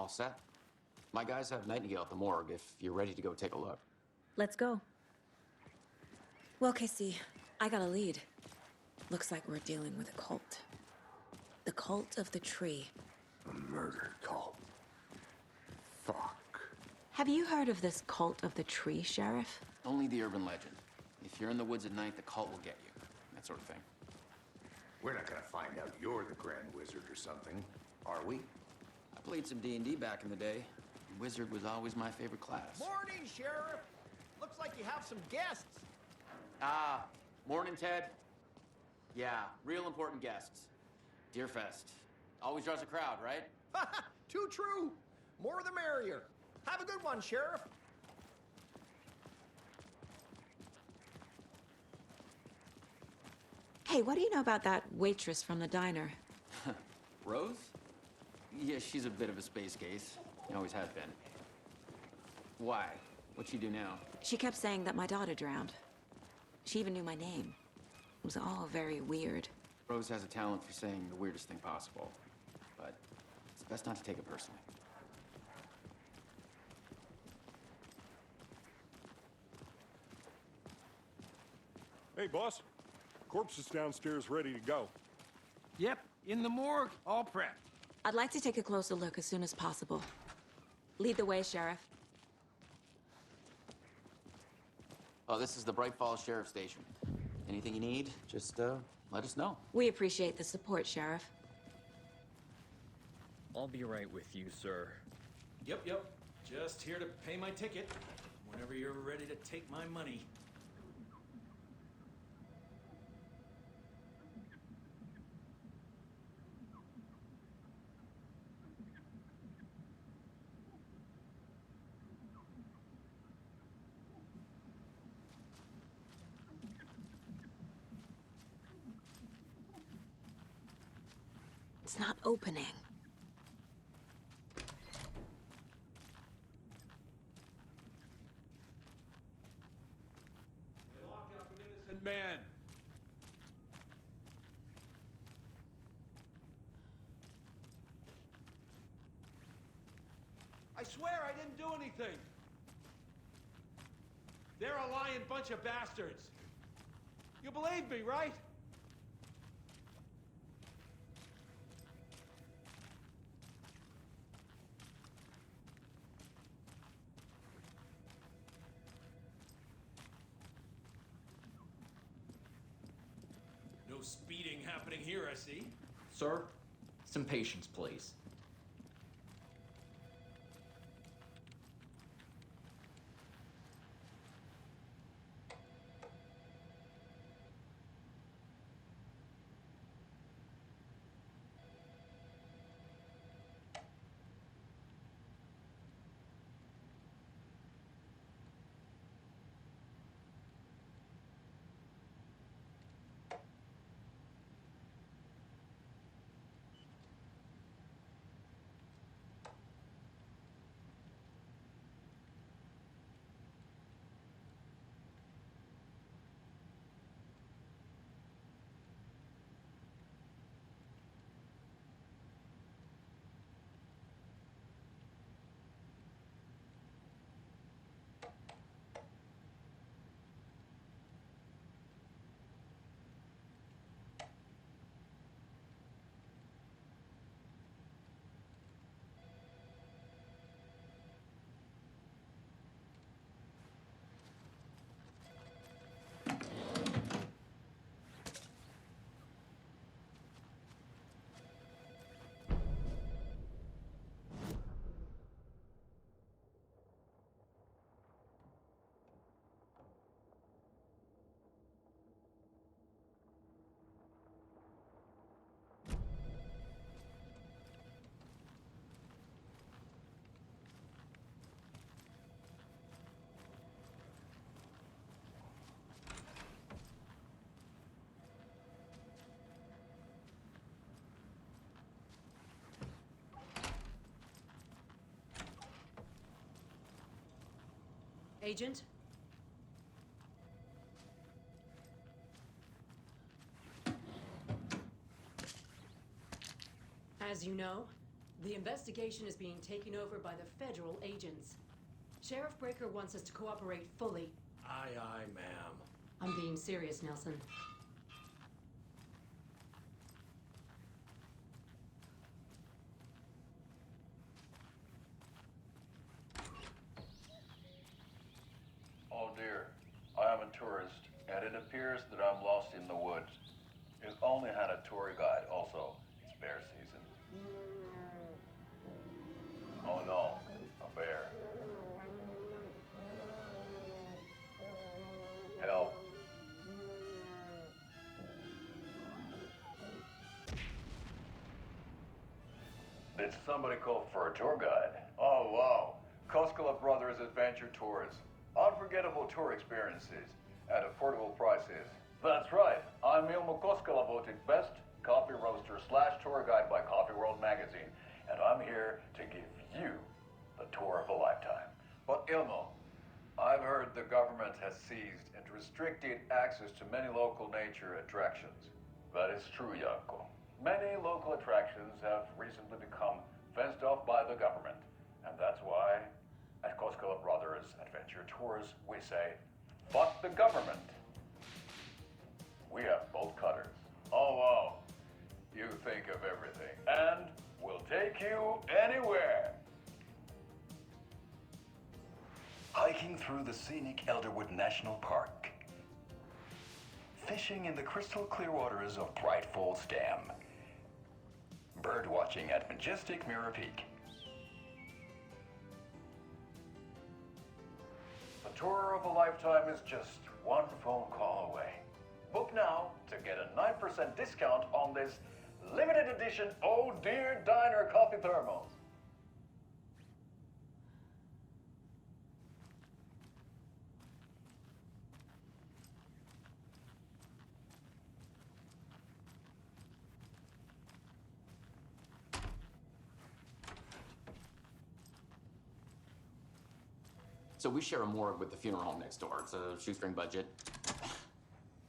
All set. My guys have Nightingale at the morgue if you're ready to go take a look. Let's go. Well, Casey, I got a lead. Looks like we're dealing with a cult. The Cult of the Tree. A murder cult. Fuck. Have you heard of this Cult of the Tree, Sheriff? Only the urban legend. If you're in the woods at night, the cult will get you. That sort of thing. We're not gonna find out you're the Grand Wizard or something, are we? I played some D&D back in the day. Wizard was always my favorite class. Morning, Sheriff. Looks like you have some guests. Ah, morning, Ted. Yeah, real important guests. Deerfest. Always draws a crowd, right? Too true. More the merrier. Have a good one, Sheriff. Hey, what do you know about that waitress from the diner? Rose? Yeah, she's a bit of a space case. Always has been. Why? What'd she do now? She kept saying that my daughter drowned. She even knew my name. It was all very weird. Rose has a talent for saying the weirdest thing possible. But it's best not to take it personally. Hey, boss. Corpse is downstairs ready to go. Yep, in the morgue, all prepped. I'd like to take a closer look as soon as possible. Lead the way, Sheriff. Oh, this is the Bright Falls Sheriff Station. Anything you need, just let us know. We appreciate the support, Sheriff. I'll be right with you, sir. Yep. Just here to pay my ticket. Whenever you're ready to take my money. It's not opening. They locked up an innocent man. I swear I didn't do anything. They're a lying bunch of bastards. You believe me, right? No speeding happening here, I see. Sir, some patience, please. Agent? As you know, The investigation is being taken over by the federal agents. Sheriff Breaker wants us to cooperate fully. Aye, aye, ma'am. I'm being serious, Nelson. Oh dear, I am a tourist, and it appears that I'm lost in the woods. If only had a tour guide. Also, it's bear season. Oh no, a bear. Help. Did somebody call for a tour guide? Oh wow, Koskela Brothers Adventure Tours. Unforgettable tour experiences at affordable prices. That's right, I'm Ilmo Koskela, voted best coffee roaster / tour guide by Coffee World magazine, and I'm here to give you the tour of a lifetime. But Ilmo, I've heard the government has seized and restricted access to many local nature attractions. That is true, Janko. Many local attractions have recently become fenced off by the government, and that's why at Koskela Brothers Adventure Tours, we say, fuck the government. We have bolt cutters. Oh wow, you think of everything, and we'll take you anywhere. Hiking through the scenic Elderwood National Park. Fishing in the crystal clear waters of Bright Falls Dam. Bird watching at majestic Mirror Peak. The tour of a lifetime is just one phone call away. Book now to get a 9% discount on this limited edition Oh Dear Diner coffee thermos. So we share a morgue with the funeral home next door. It's a shoestring budget.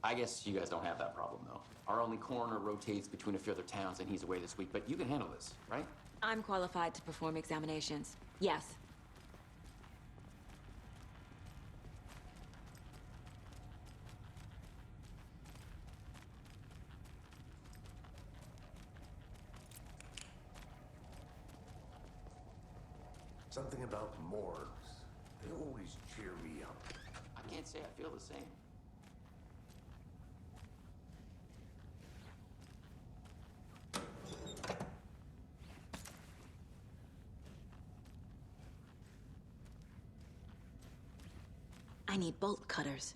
I guess you guys don't have that problem, though. Our only coroner rotates between a few other towns, and he's away this week, but you can handle this, right? I'm qualified to perform examinations. Yes. Something about morgues. They always cheer me up. I can't say I feel the same. I need bolt cutters.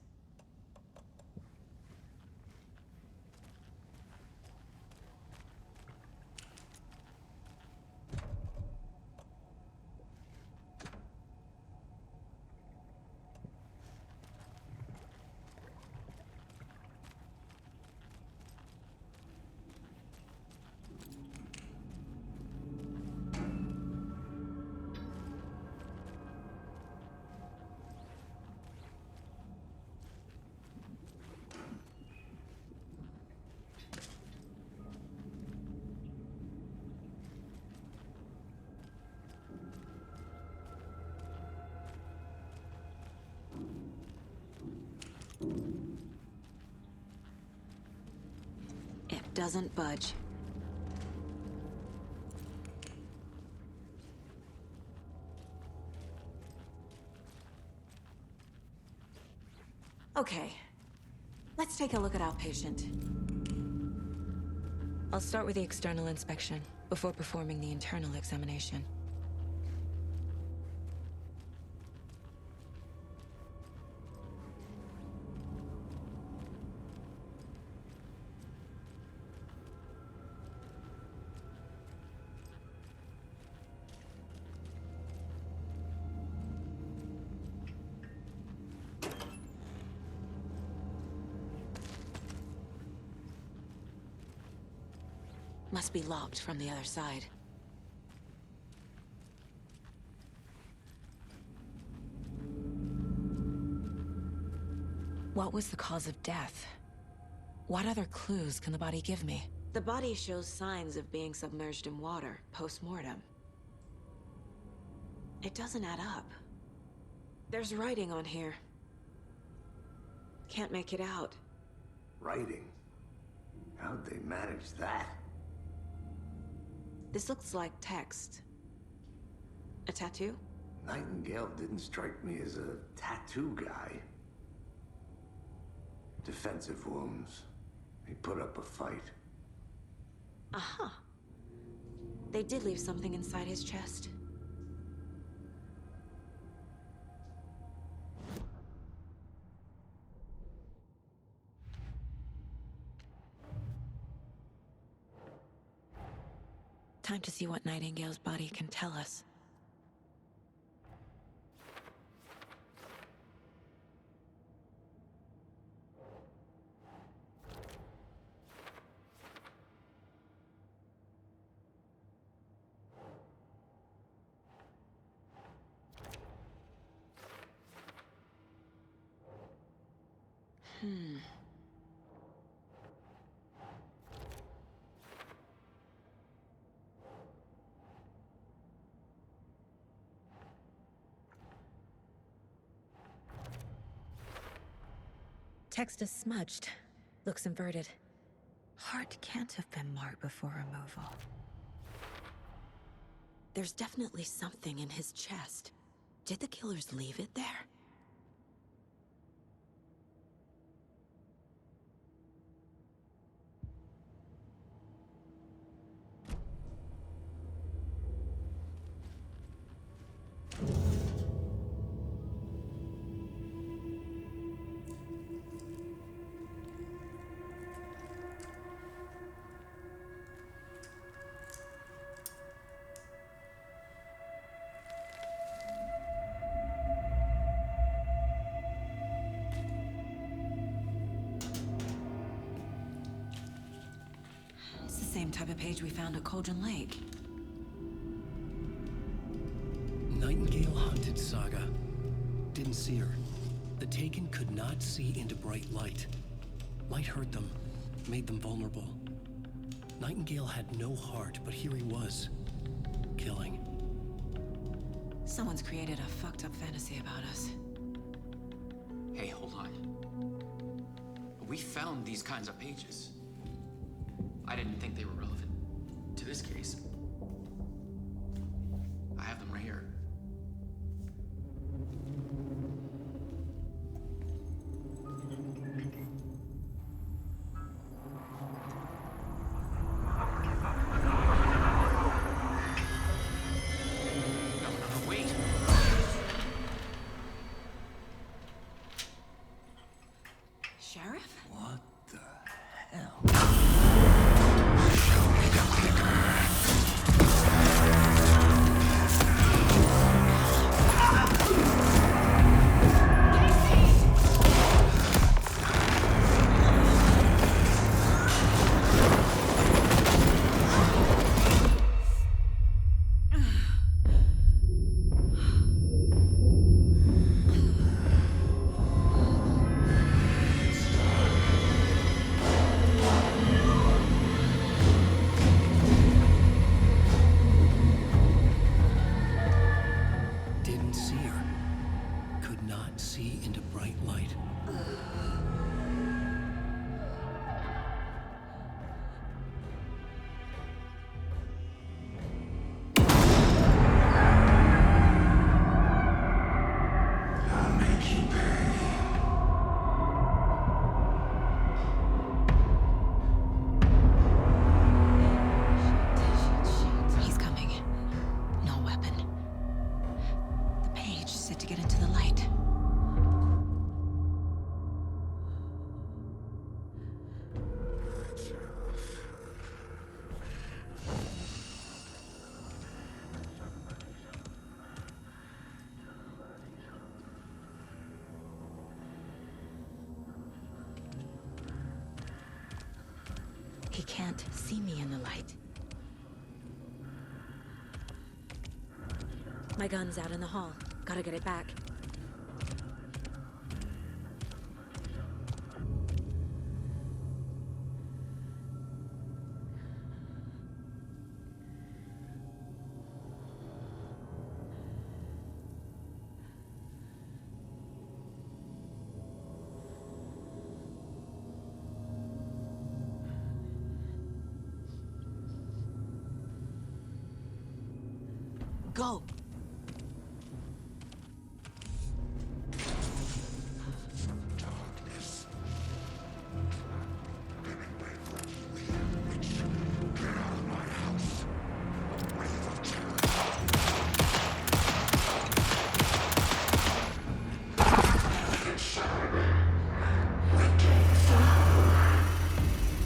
It doesn't budge. Okay, let's take a look at outpatient. I'll start with the external inspection before performing the internal examination. Must be locked from the other side. What was the cause of death? What other clues can the body give me? The body shows signs of being submerged in water, post-mortem. It doesn't add up. There's writing on here. Can't make it out. Writing? How'd they manage that? This looks like text. A tattoo? Nightingale didn't strike me as a tattoo guy. Defensive wounds. He put up a fight. Aha. They did leave something inside his chest. Time to see what Nightingale's body can tell us. Text is smudged. Looks inverted. Heart can't have been marked before removal. There's definitely something in his chest. Did the killers leave it there? It's the same type of page we found at Cauldron Lake. Nightingale hunted Saga. Didn't see her. The Taken could not see into bright light. Light hurt them, made them vulnerable. Nightingale had no heart, but here he was, killing. Someone's created a fucked up fantasy about us. Hey, hold on. We found these kinds of pages. I didn't think they were relevant to this case. I have them right here. No, wait. Sheriff? What the hell? Didn't see her. Could not see into bright light. I'll make you pay. He's coming. No weapon. The page said to get into the light. He can't see me in the light. My gun's out in the hall. Gotta get it back. Go!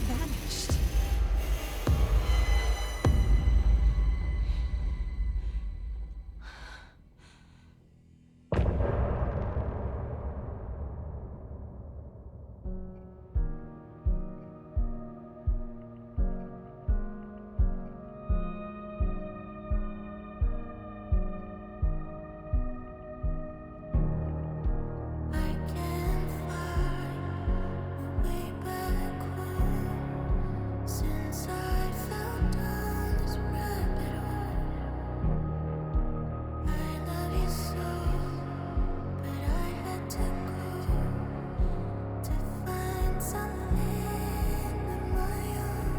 Vanished. I can't find my way back home since I fell down this rabbit hole. I love you so, but I had to go to find something of my own.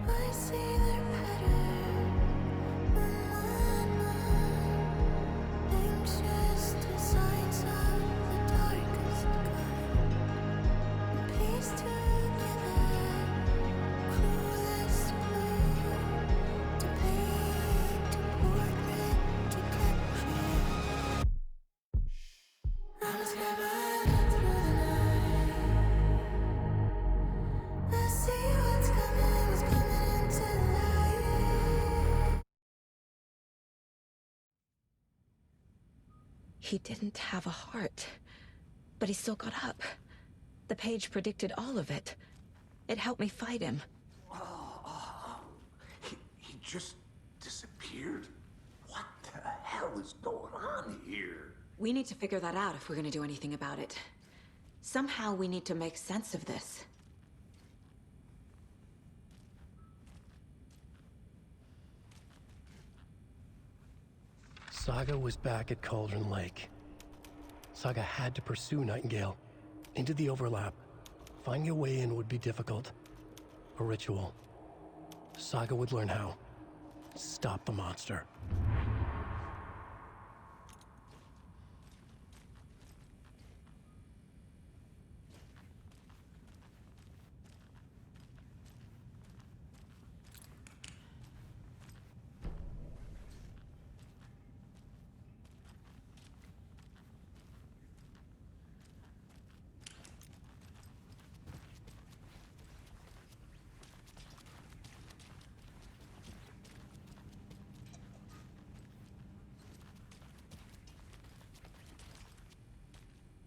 I see their pattern on my mind. Anxious designs of the darkest kind, pieced together, cruelest clue to paint a portrait to capture. I was never through the night. I see what's coming into light. He didn't have a heart, but he still got up. The page predicted all of it. It helped me fight him. He just disappeared? What the hell is going on here? We need to figure that out if we're gonna do anything about it. Somehow we need to make sense of this. Saga was back at Cauldron Lake. Saga had to pursue Nightingale into the overlap. Finding a way in would be difficult. A ritual. Saga would learn how. Stop the monster.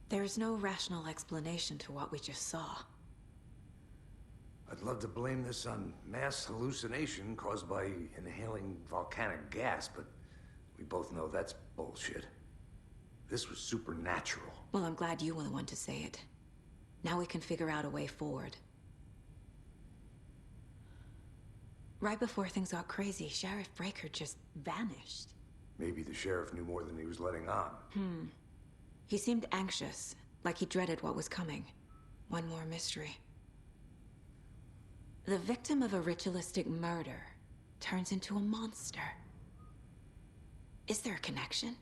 There's no rational explanation to what we just saw. I'd love to blame this on mass hallucination caused by inhaling volcanic gas, but we both know that's bullshit. This was supernatural. Well, I'm glad you were the one to say it. Now we can figure out a way forward. Right before things got crazy, Sheriff Breaker just vanished. Maybe the sheriff knew more than he was letting on. He seemed anxious, like he dreaded what was coming. One more mystery. The victim of a ritualistic murder turns into a monster. Is there a connection?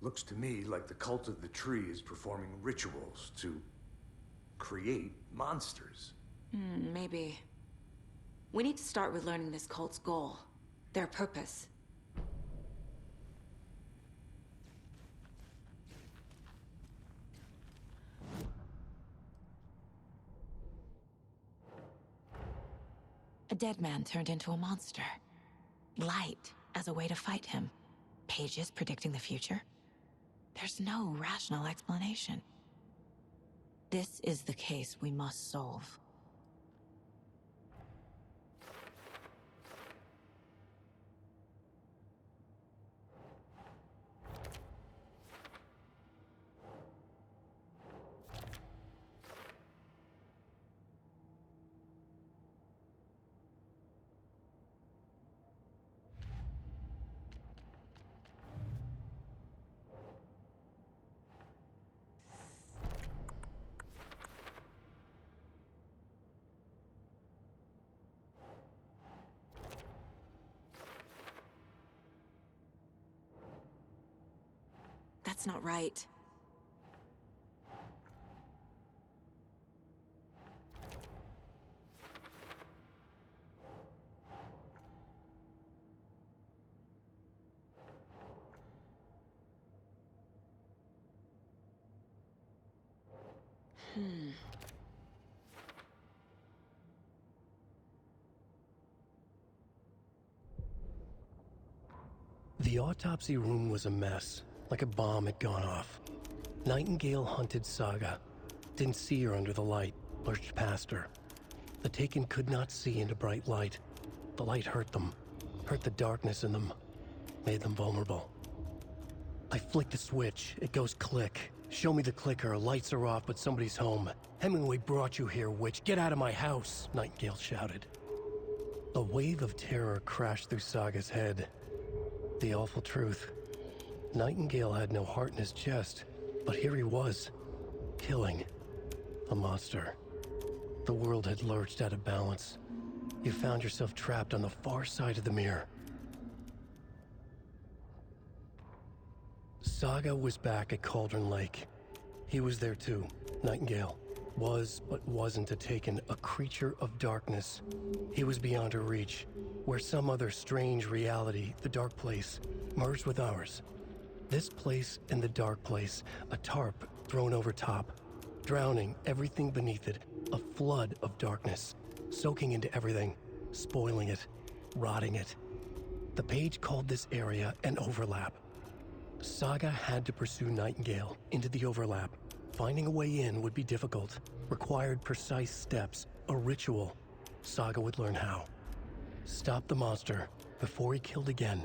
Looks to me like the cult of the tree is performing rituals to create monsters. Maybe. We need to start with learning this cult's goal, their purpose. A dead man turned into a monster. Light as a way to fight him. Pages predicting the future. There's no rational explanation. This is the case we must solve. That's not right. The autopsy room was a mess, like a bomb had gone off. Nightingale hunted Saga. Didn't see her under the light, lurched past her. The Taken could not see into bright light. The light hurt them, hurt the darkness in them, made them vulnerable. I flick the switch, it goes click. Show me the clicker, lights are off, but somebody's home. Hemingway brought you here, witch. Get out of my house, Nightingale shouted. A wave of terror crashed through Saga's head. The awful truth. Nightingale had no heart in his chest, but here he was, killing a monster. The world had lurched out of balance. You found yourself trapped on the far side of the mirror. Saga was back at Cauldron Lake. He was there too, Nightingale. Was, but wasn't a Taken, a creature of darkness. He was beyond her reach, where some other strange reality, the dark place, merged with ours. This place and the dark place, a tarp thrown over top, drowning everything beneath it, a flood of darkness, soaking into everything, spoiling it, rotting it. The page called this area an overlap. Saga had to pursue Nightingale into the overlap. Finding a way in would be difficult, required precise steps, a ritual. Saga would learn how. Stop the monster before he killed again.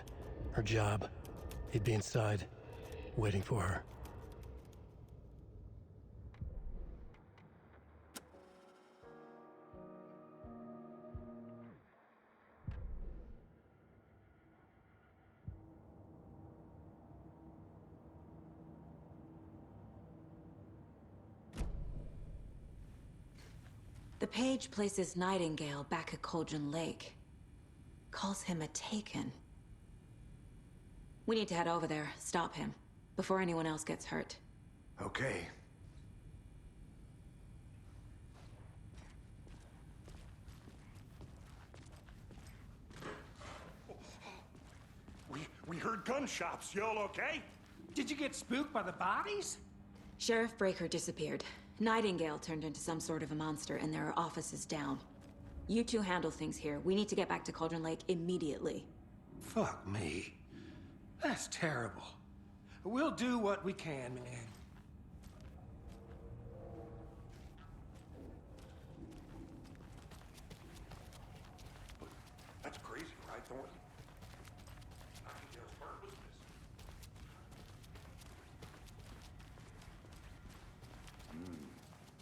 Her job. He'd be inside, waiting for her. The page places Nightingale back at Cauldron Lake. Calls him a Taken. We need to head over there, stop him, before anyone else gets hurt. Okay. We heard gunshots. Y'all okay? Did you get spooked by the bodies? Sheriff Breaker disappeared. Nightingale turned into some sort of a monster, and there are offices down. You two handle things here. We need to get back to Cauldron Lake immediately. Fuck me. That's terrible. We'll do what we can, man. That's crazy, right, Thornton? Nightingale's heart was missing.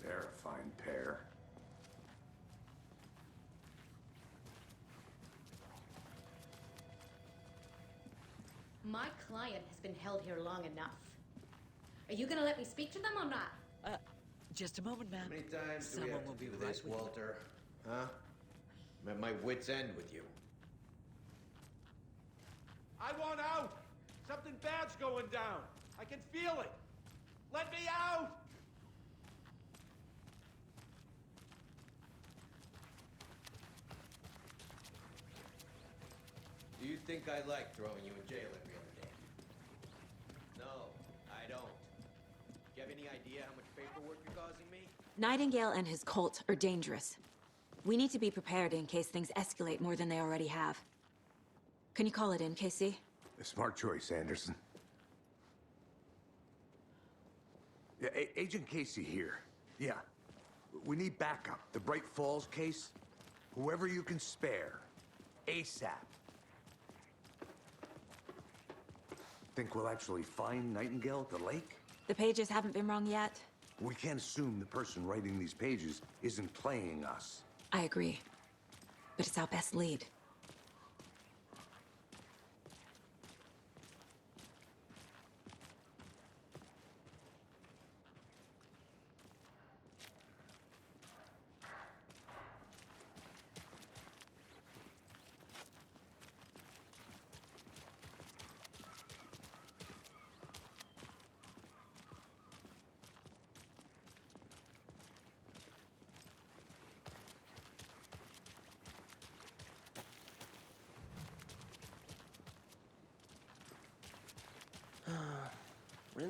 They're a fine pair. My client has been held here long enough. Are you gonna let me speak to them or not? Just a moment, ma'am. How many times do we Someone have will to be do right this, with you. Walter? Huh? I'm at my wit's end with you. I want out! Something bad's going down. I can feel it. Let me out! Do you think I like throwing you in jail every other day? No, I don't. Do you have any idea how much paperwork you're causing me? Nightingale and his cult are dangerous. We need to be prepared in case things escalate more than they already have. Can you call it in, Casey? A smart choice, Anderson. Yeah, Agent Casey here. Yeah. We need backup. The Bright Falls case. Whoever you can spare. ASAP. Think we'll actually find Nightingale at the lake? The pages haven't been rung yet. We can't assume the person writing these pages isn't playing us. I agree. But it's our best lead.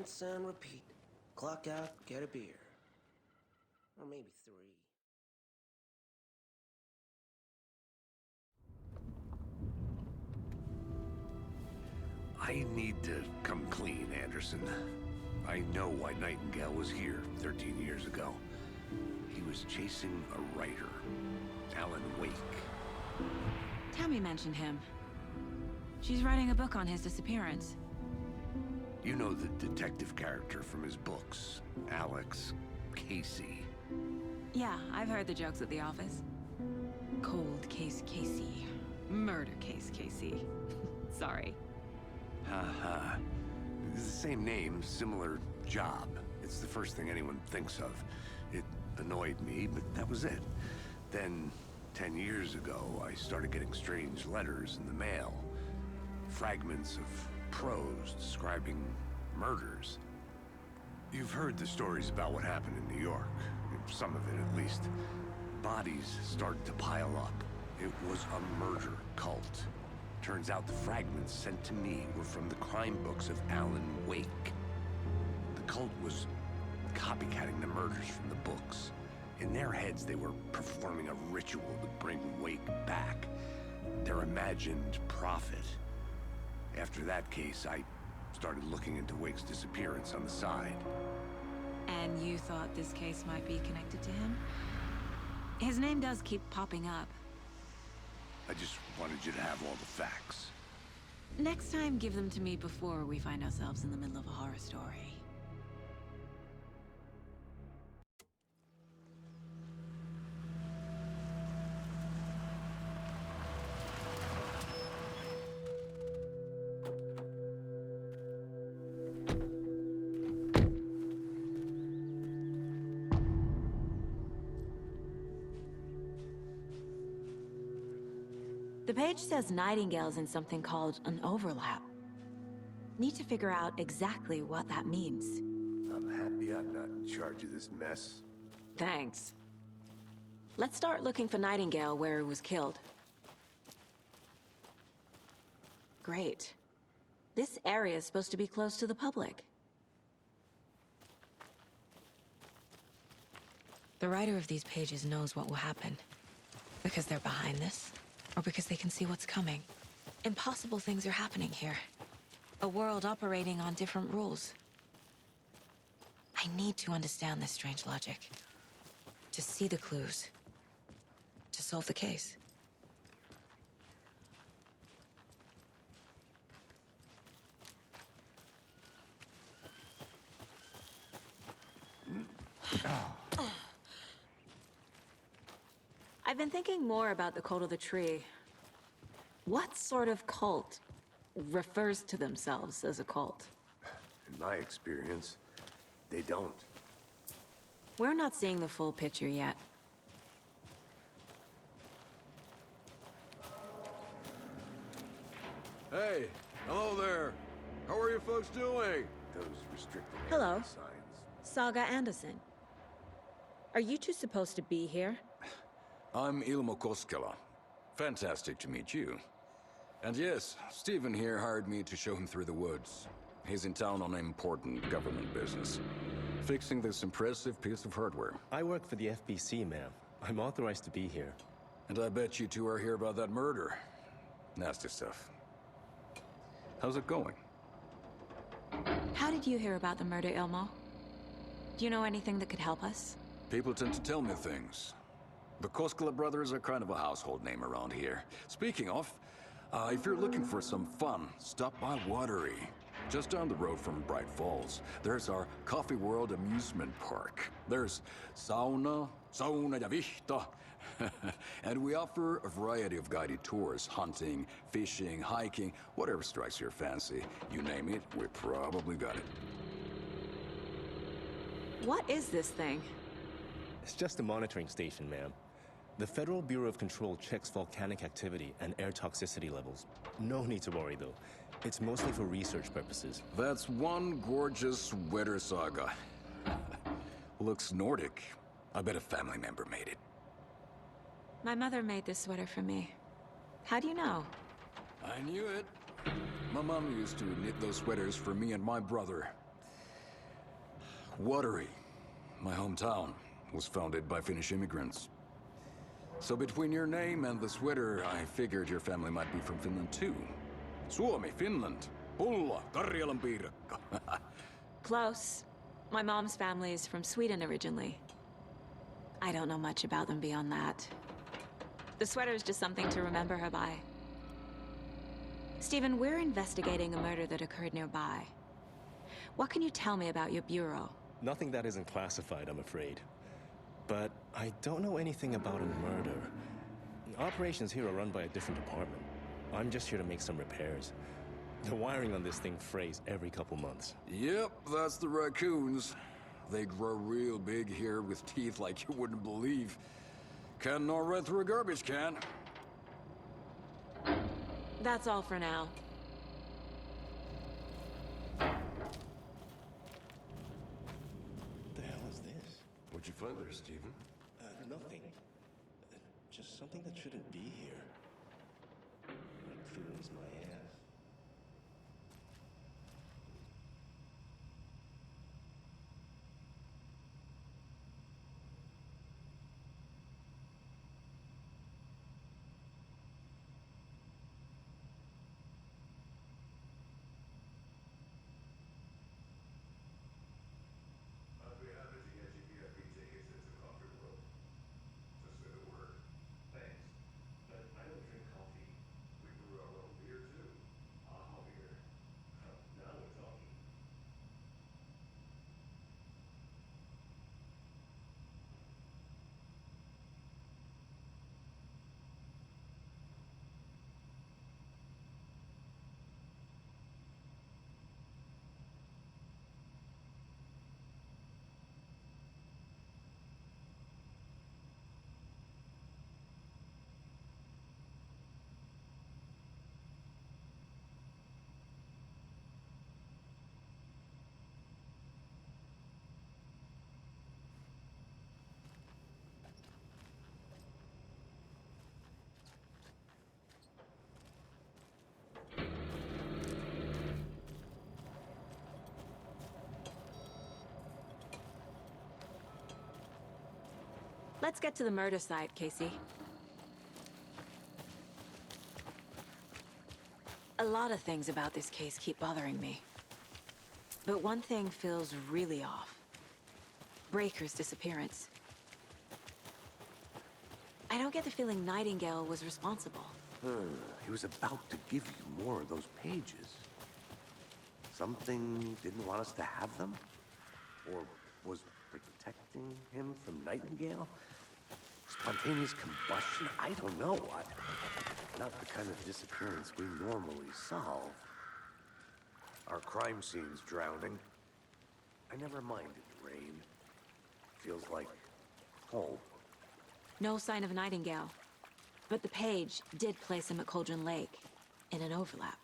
rinse and repeat. Clock out, get a beer. Or maybe 3. I need to come clean, Anderson. I know why Nightingale was here 13 years ago. He was chasing a writer, Alan Wake. Tammy mentioned him. She's writing a book on his disappearance. You know the detective character from his books, Alex Casey. Yeah, I've heard the jokes at the office. Cold case Casey. Murder case Casey. Sorry. Haha. It's the same name, similar job. It's the first thing anyone thinks of. It annoyed me, but that was it. Then, 10 years ago, I started getting strange letters in the mail. Fragments of prose describing murders. You've heard the stories about what happened in New York. Some of it, at least. Bodies started to pile up. It was a murder cult. Turns out the fragments sent to me were from the crime books of Alan Wake. The cult was copycatting the murders from the books. In their heads, they were performing a ritual to bring Wake back. Their imagined prophet. After that case, I started looking into Wake's disappearance on the side. And you thought this case might be connected to him? His name does keep popping up. I just wanted you to have all the facts. Next time, give them to me before we find ourselves in the middle of a horror story. The page says Nightingale's in something called an overlap. Need to figure out exactly what that means. I'm happy I'm not in charge of this mess. Thanks. Let's start looking for Nightingale where he was killed. Great. This area is supposed to be close to the public. The writer of these pages knows what will happen. Because they're behind this. Or because they can see what's coming. Impossible things are happening here. A world operating on different rules. I need to understand this strange logic. To see the clues. To solve the case. I've been thinking more about the cult of the tree. What sort of cult refers to themselves as a cult? In my experience, they don't. We're not seeing the full picture yet. Hey, hello there. How are you folks doing? Those restricted Hello. area signs. Saga Anderson. Are you two supposed to be here? I'm Ilmo Koskela. Fantastic to meet you. And yes, Stephen here hired me to show him through the woods. He's in town on important government business. Fixing this impressive piece of hardware. I work for the FBC, ma'am. I'm authorized to be here. And I bet you two are here about that murder. Nasty stuff. How's it going? How did you hear about the murder, Ilmo? Do you know anything that could help us? People tend to tell me things. The Koskela brothers are kind of a household name around here. Speaking of, if you're looking for some fun, stop by Watery. Just down the road from Bright Falls, there's our Coffee World amusement park. There's sauna ja vihta. And we offer a variety of guided tours, hunting, fishing, hiking, whatever strikes your fancy. You name it, we probably got it. What is this thing? It's just a monitoring station, ma'am. The Federal Bureau of Control checks volcanic activity and air toxicity levels. No need to worry, though. It's mostly for research purposes. That's one gorgeous sweater, Saga. Looks Nordic. I bet a family member made it. My mother made this sweater for me. How do you know? I knew it. My mom used to knit those sweaters for me and my brother. Watery, my hometown, was founded by Finnish immigrants. So between your name and the sweater, I figured your family might be from Finland too. Suomi, Finland. Pulla, Karjalan piirakka. Close. My mom's family is from Sweden originally. I don't know much about them beyond that. The sweater is just something to remember her by. Stephen, we're investigating a murder that occurred nearby. What can you tell me about your bureau? Nothing that isn't classified, I'm afraid. But I don't know anything about a murder. Operations here are run by a different department. I'm just here to make some repairs. The wiring on this thing frays every couple months. Yep, that's the raccoons. They grow real big here with teeth like you wouldn't believe. Can't gnaw right through a garbage can. That's all for now. What the hell is this? What'd you find there, Stephen? Nothing. Just something that shouldn't be here. Like feelings my ass. Let's get to the murder site, Casey. A lot of things about this case keep bothering me. But one thing feels really off. Breaker's disappearance. I don't get the feeling Nightingale was responsible. He was about to give you more of those pages. Something didn't want us to have them? Or was protecting him from Nightingale? Spontaneous combustion? I don't know. Not the kind of disappearance we normally solve. Our crime scene's drowning. I never minded rain. Feels like home. No sign of Nightingale. But the page did place him at Cauldron Lake, in an overlap.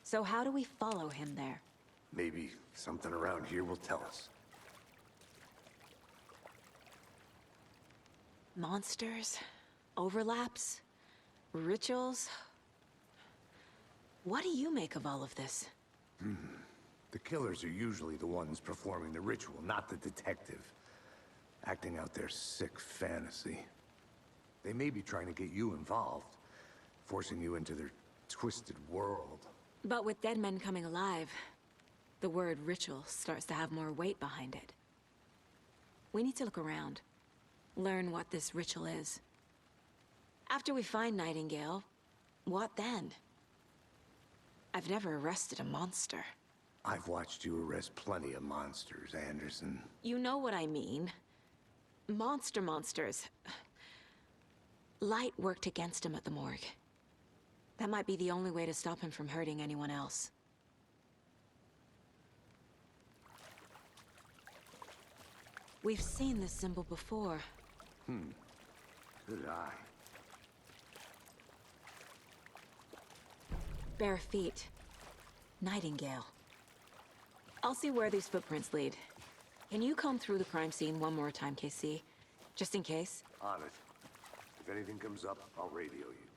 So how do we follow him there? Maybe something around here will tell us. Monsters? Overlaps? Rituals? What do you make of all of this? The killers are usually the ones performing the ritual, not the detective. Acting out their sick fantasy. They may be trying to get you involved, forcing you into their twisted world. But with dead men coming alive, the word ritual starts to have more weight behind it. We need to look around. Learn what this ritual is. After we find Nightingale, what then? I've never arrested a monster. I've watched you arrest plenty of monsters, Anderson. You know what I mean. Monsters. Light worked against him at the morgue. That might be the only way to stop him from hurting anyone else. We've seen this symbol before. Good eye. Bare feet. Nightingale. I'll see where these footprints lead. Can you comb through the crime scene one more time, KC? Just in case? On it. If anything comes up, I'll radio you.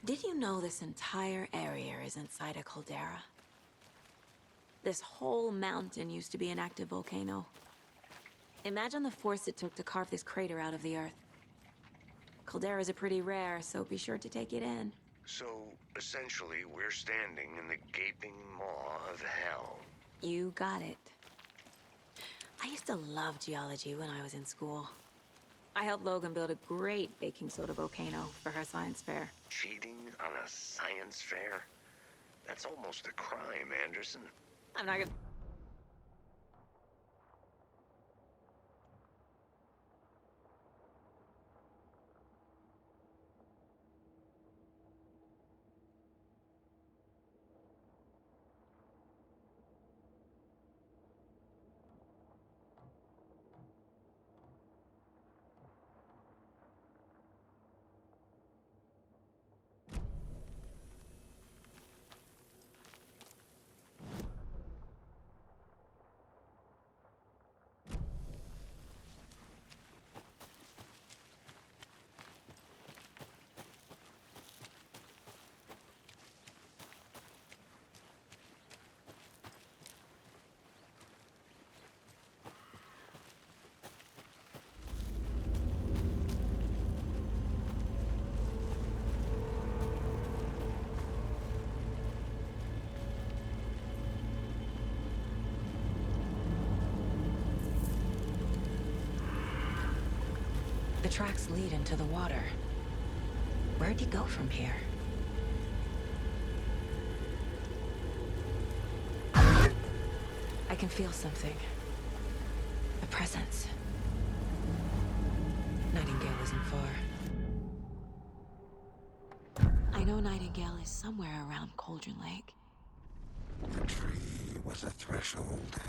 Did you know this entire area is inside a caldera? This whole mountain used to be an active volcano. Imagine the force it took to carve this crater out of the earth. Calderas are pretty rare, so be sure to take it in. So, essentially, we're standing in the gaping maw of hell. You got it. I used to love geology when I was in school. I helped Logan build a great baking soda volcano for her science fair. Cheating on a science fair? That's almost a crime, Anderson. I'm not gonna... The tracks lead into the water. Where'd you go from here? I can feel something. A presence. Nightingale isn't far. I know Nightingale is somewhere around Cauldron Lake. The tree was a threshold.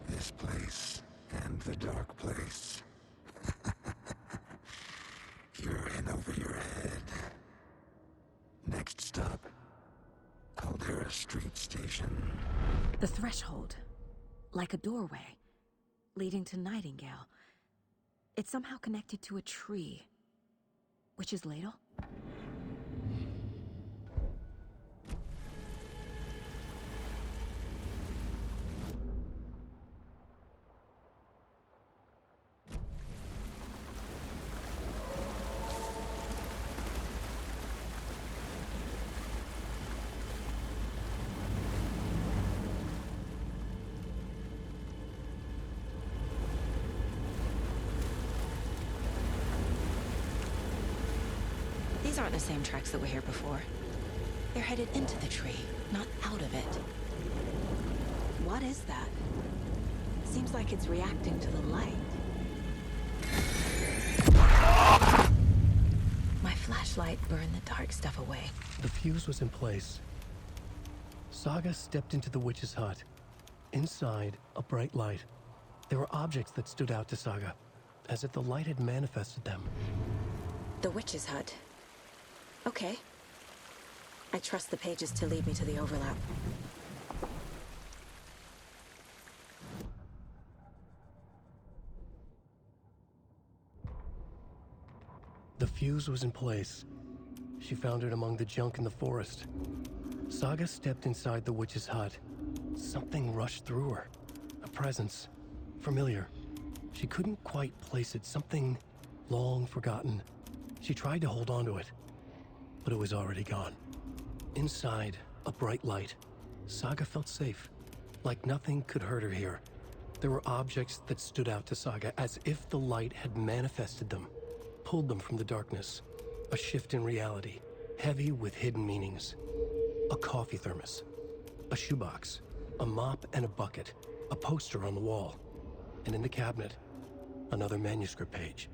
This place and the dark place. You're in over your head. Next stop, Caldera Street Station. The threshold. Like a doorway. Leading to Nightingale. It's somehow connected to a tree. Witch's Ladle? These aren't the same tracks that were here before. They're headed into the tree, not out of it. What is that? Seems like it's reacting to the light. My flashlight burned the dark stuff away. The fuse was in place. Saga stepped into the witch's hut. Inside, a bright light. There were objects that stood out to Saga, as if the light had manifested them. The witch's hut. Okay. I trust the pages to lead me to the overlap. The fuse was in place. She found it among the junk in the forest. Saga stepped inside the witch's hut. Something rushed through her. A presence. Familiar. She couldn't quite place it. Something long forgotten. She tried to hold on to it, but it was already gone. Inside, a bright light. Saga felt safe. Like nothing could hurt her here. There were objects that stood out to Saga, as if the light had manifested them, pulled them from the darkness. A shift in reality, heavy with hidden meanings. A coffee thermos, a shoebox, a mop and a bucket, a poster on the wall, and in the cabinet, another manuscript page.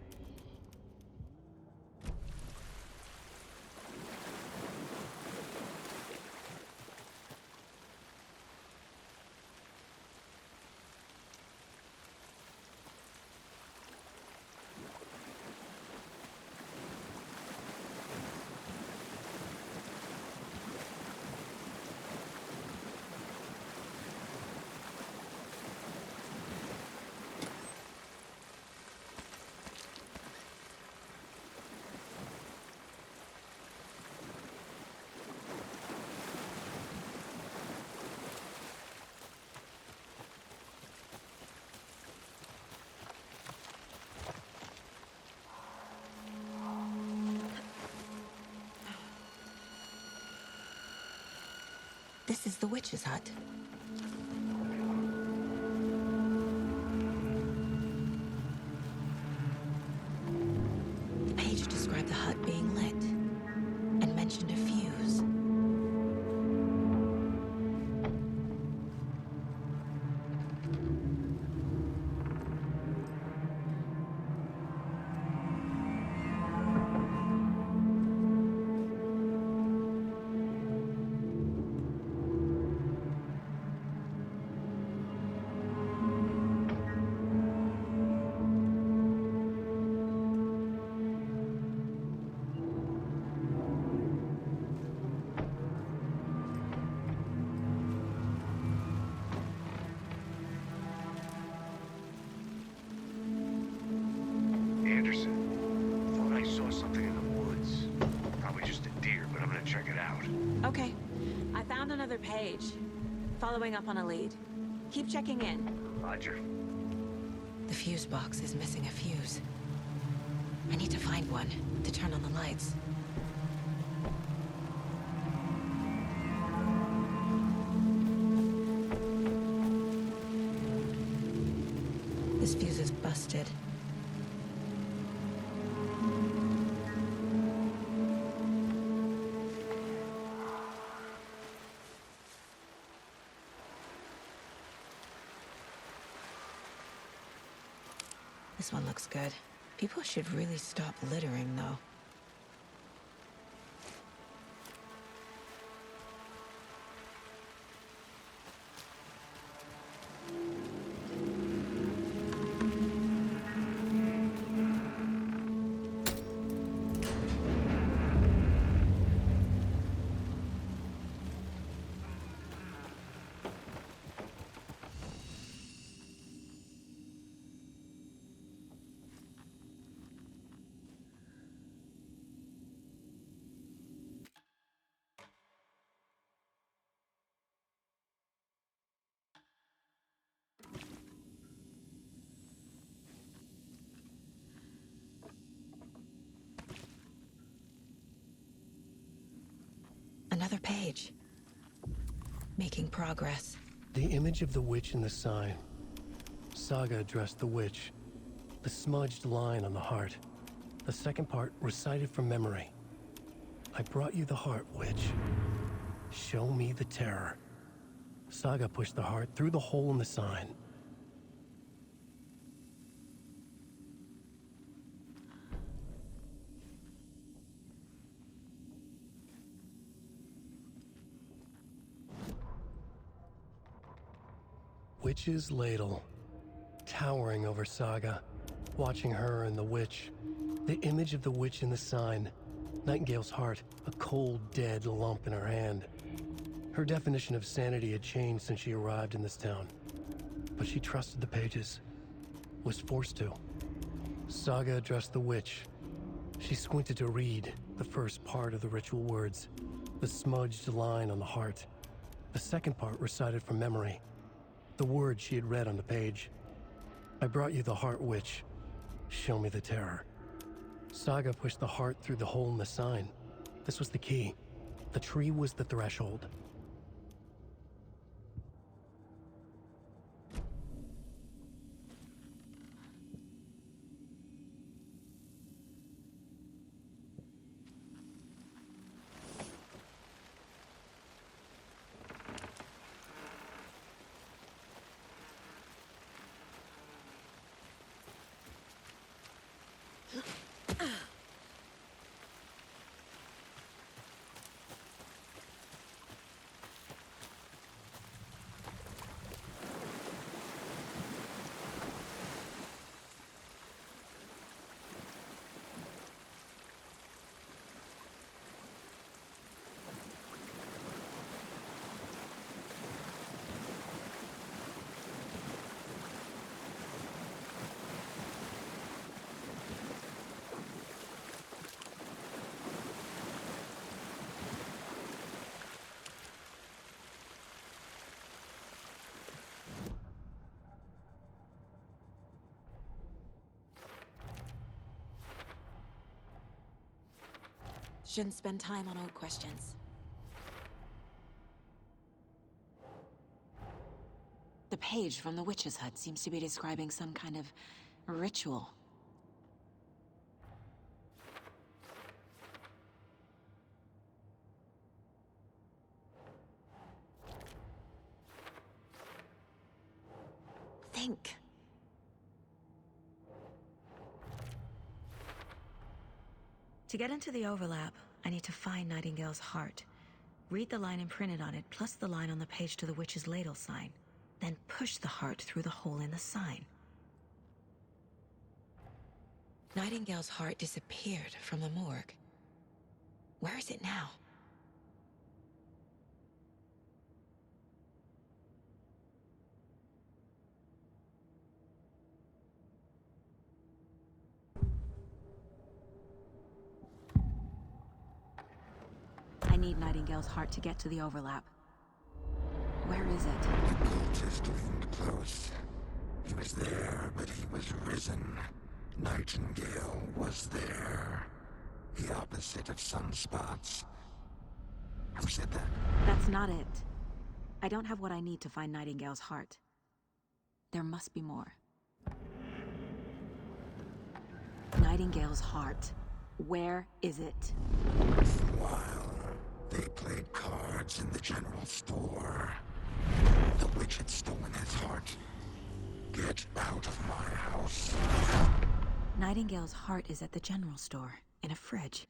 This is the witch's hut. The page described the hut being lit and mentioned a fuse. Anderson, thought I saw something in the woods. Probably just a deer, but I'm gonna check it out. Okay. I found another page. Following up on a lead. Keep checking in. Roger. The fuse box is missing a fuse. I need to find one to turn on the lights. This fuse is busted. This one looks good. People should really stop littering, though. Another page. Making progress. The image of the witch in the sign. Saga addressed the witch. The smudged line on the heart. The second part recited from memory. I brought you the heart, witch. Show me the terror. Saga pushed the heart through the hole in the sign. Witch's ladle, towering over Saga, watching her and the witch. The image of the witch in the sign. Nightingale's heart, a cold, dead lump in her hand. Her definition of sanity had changed since she arrived in this town. But she trusted the pages. Was forced to. Saga addressed the witch. She squinted to read the first part of the ritual words. The smudged line on the heart. The second part recited from memory. The words she had read on the page. I brought you the heart, witch. Show me the terror. Saga pushed the heart through the hole in the sign. This was the key. The tree was the threshold. Shouldn't spend time on old questions. page from the witch's hut seems to be describing some kind of ritual. Think. To get into the overlap, I need to find Nightingale's heart. Read the line imprinted on it, plus the line on the page to the witch's ladle sign. Then push the heart through the hole in the sign. Nightingale's heart disappeared from the morgue. Where is it now? I need Nightingale's heart to get to the overlap. Where is it? The cultist leaned close. He was there, but he was risen. Nightingale was there. The opposite of sunspots. Who said that? That's not it. I don't have what I need to find Nightingale's heart. There must be more. Nightingale's heart. Where is it? For a while, they played cards in the general store. The witch had stolen his heart. Get out of my house. Nightingale's heart is at the general store, in a fridge.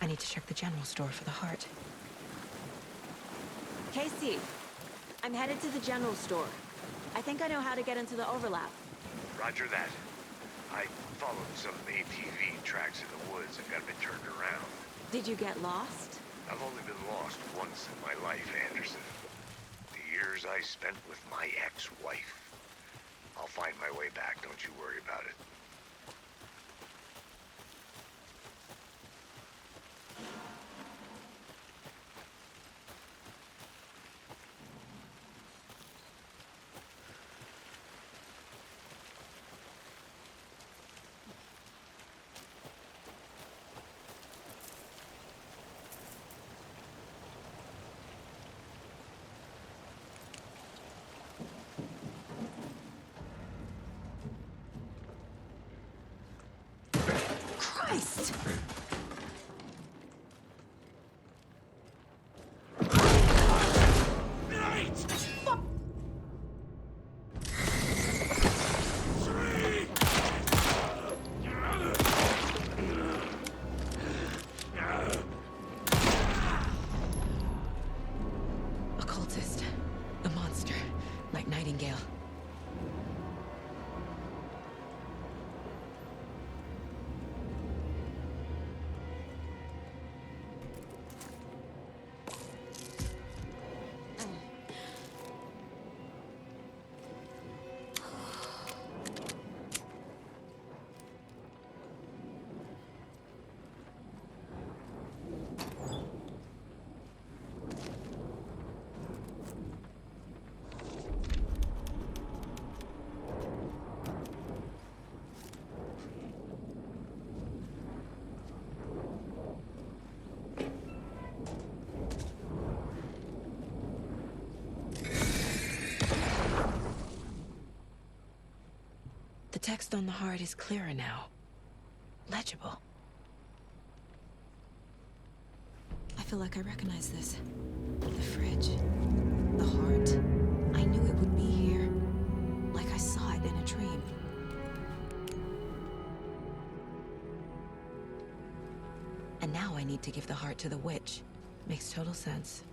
I need to check the general store for the heart. Casey, I'm headed to the general store. I think I know how to get into the overlap. Roger that. I followed some ATV tracks in the woods and got a bit turned around. Did you get lost? I've only been lost once in my life, Anderson. The years I spent with my ex-wife. I'll find my way back, don't you worry about it. Christ! Occultist. A monster. Like Nightingale. The text on the heart is clearer now. Legible. I feel like I recognize this. The fridge. The heart. I knew it would be here. Like I saw it in a dream. And now I need to give the heart to the witch. Makes total sense.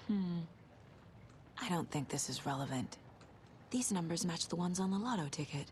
I don't think this is relevant. These numbers match the ones on the lotto ticket.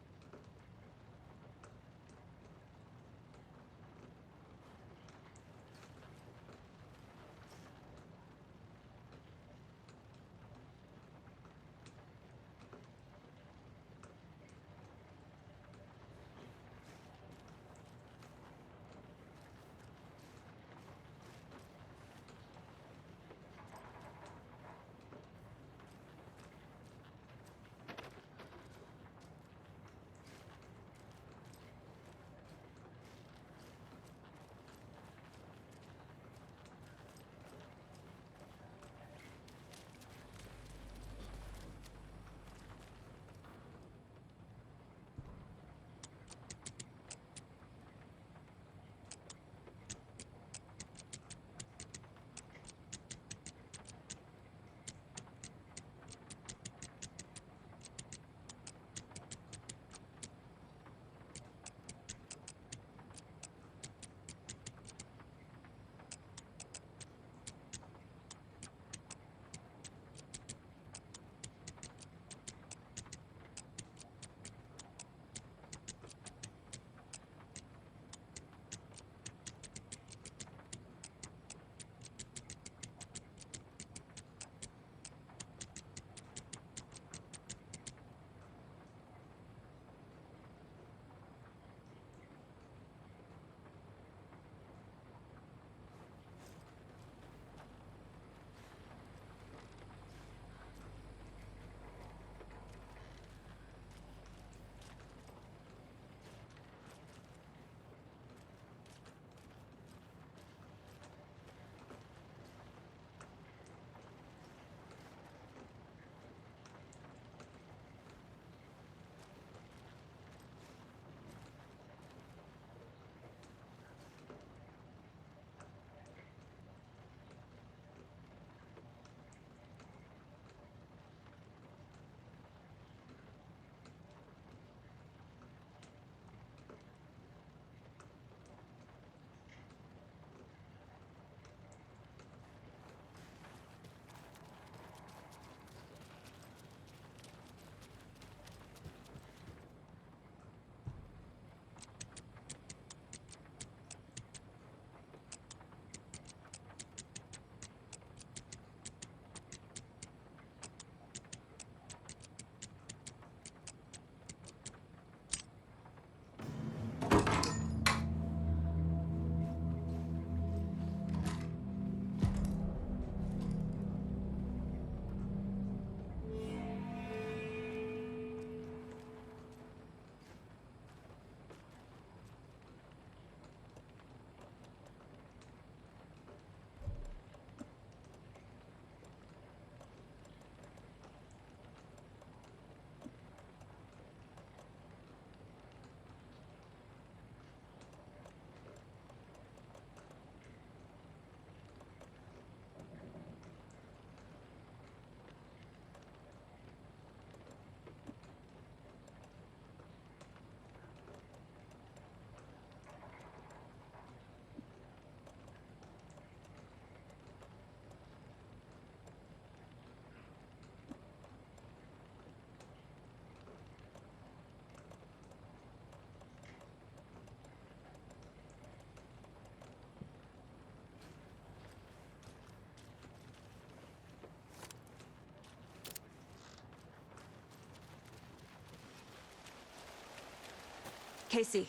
Casey,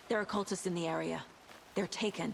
there are cultists in the area. They're taken.